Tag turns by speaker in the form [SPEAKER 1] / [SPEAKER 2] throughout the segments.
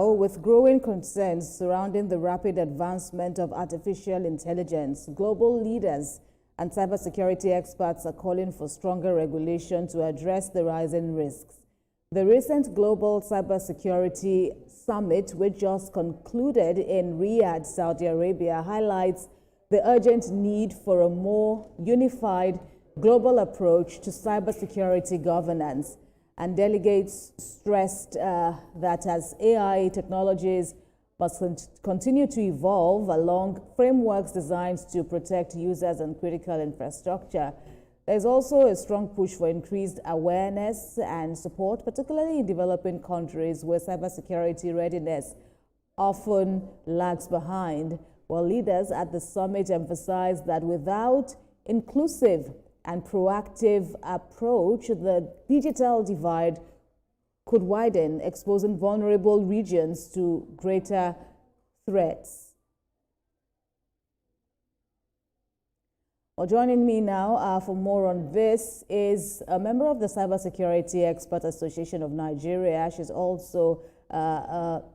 [SPEAKER 1] Well, with growing concerns surrounding the rapid advancement of artificial intelligence, global leaders and cybersecurity experts are calling for stronger regulation to address the rising risks. The recent Global Cybersecurity Summit, which just concluded in Riyadh, Saudi Arabia, highlights the urgent need for a more unified global approach to cybersecurity governance. And delegates stressed that as AI technologies must continue to evolve along frameworks designed to protect users and critical infrastructure, there's also a strong push for increased awareness and support, particularly in developing countries where cybersecurity readiness often lags behind. While leaders at the summit emphasized that without inclusive and proactive approach, the digital divide could widen, exposing vulnerable regions to greater threats. Well, joining me now for more on this is a member of the Cybersecurity Expert Association of Nigeria. She's also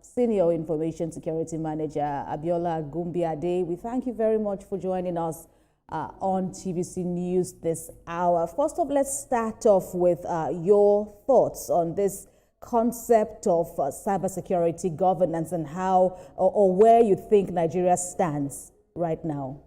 [SPEAKER 1] Senior Information Security Manager, Abiola Gumbiade. We thank you very much for joining us on TVC News this hour. First off, let's start off with your thoughts on this concept of cybersecurity governance and how or where you think Nigeria stands right now.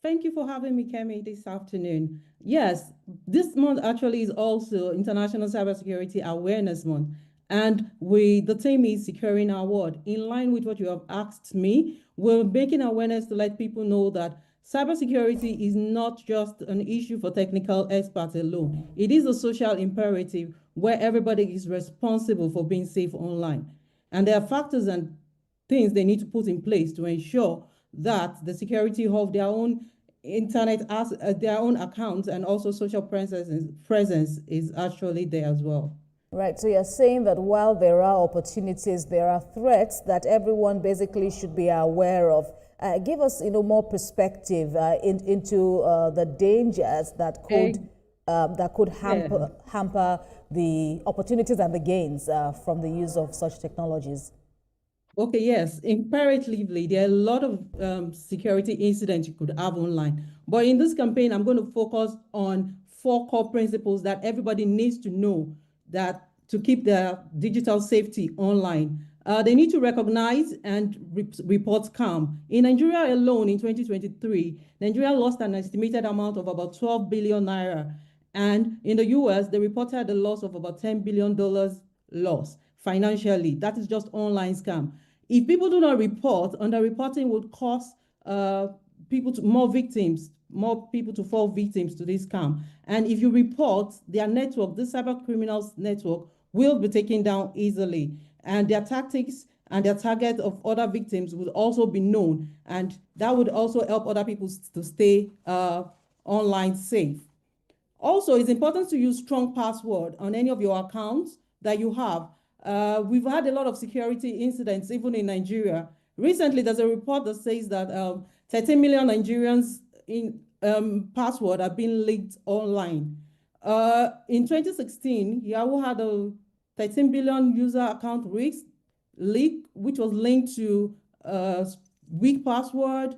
[SPEAKER 2] Thank you for having me, Kemi, this afternoon. Yes, this month actually is also International Cybersecurity Awareness Month. And the theme is securing our world. In line with what you have asked me, we're making awareness to let people know that cybersecurity is not just an issue for technical experts alone. It is a social imperative where everybody is responsible for being safe online. And there are factors and things they need to put in place to ensure that the security of their own internet, their own accounts, and also social presence is actually there as well.
[SPEAKER 1] Right, so you're saying that while there are opportunities, there are threats that everyone basically should be aware of. Give us, more perspective into the dangers that could hamper the opportunities and the gains from the use of such technologies.
[SPEAKER 2] Okay, yes, imperatively, there are a lot of security incidents you could have online. But in this campaign, I'm going to focus on 4 core principles that everybody needs to know that to keep their digital safety online. They need to recognize and report scam. In Nigeria alone, in 2023, Nigeria lost an estimated amount of about 12 billion naira. And in the US, they reported a loss of about $10 billion loss financially. That is just online scam. If people do not report, underreporting would cause more people to fall victims to this scam. And if you report, their network, this cyber criminals network, will be taken down easily. And their tactics and their target of other victims would also be known. And that would also help other people to stay online safe. Also, it's important to use strong password on any of your accounts that you have. We've had a lot of security incidents, even in Nigeria. Recently, there's a report that says that 13 million Nigerians in password have been leaked online. In 2016, Yahoo had a 13 billion user account leak, which was linked to weak password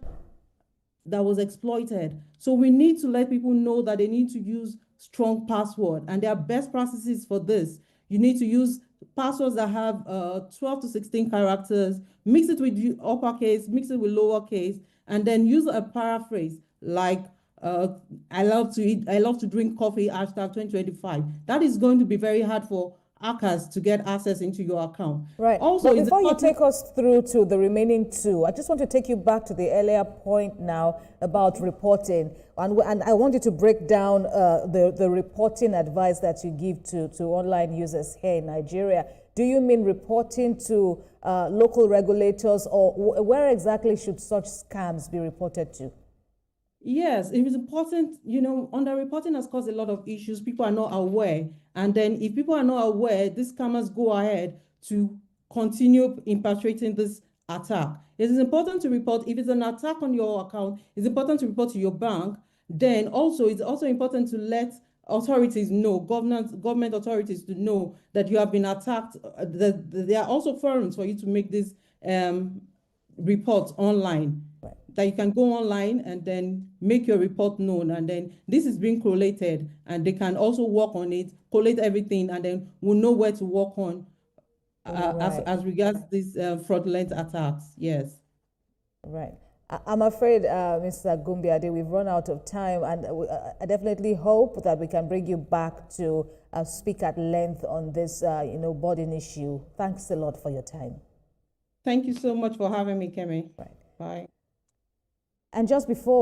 [SPEAKER 2] that was exploited. So we need to let people know that they need to use strong password, and there are best practices for this. You need to use passwords that have 12 to 16 characters, mix it with uppercase, mix it with lowercase, and then use a paraphrase like I love to drink coffee, hashtag 2025. That is going to be very hard for hackers to get access into your account.
[SPEAKER 1] Right. Also, but before you take us through to the remaining 2, I just want to take you back to the earlier point now about reporting. And I want you to break down the reporting advice that you give to online users here in Nigeria. Do you mean reporting to local regulators, or where exactly should such scams be reported to?
[SPEAKER 2] Yes, it is important. Underreporting has caused a lot of issues. People are not aware. And then if people are not aware, these scammers go ahead to continue perpetrating this attack. It is important to report. If it's an attack on your account, it's important to report to your bank. Then also, it's also important to let authorities know, government authorities to know that you have been attacked. There are also forums for you to make these reports online.
[SPEAKER 1] Right.
[SPEAKER 2] That you can go online and then make your report known, and then this is being collated, and they can also work on it, collate everything, and then we'll know where to work on as regards these fraudulent attacks. Yes.
[SPEAKER 1] Right. I'm afraid, Mr. Gumbiade, we've run out of time, and I definitely hope that we can bring you back to speak at length on this, burden issue. Thanks a lot for your time.
[SPEAKER 2] Thank you so much for having me, Kemi.
[SPEAKER 1] Right.
[SPEAKER 2] Bye.
[SPEAKER 1] And just before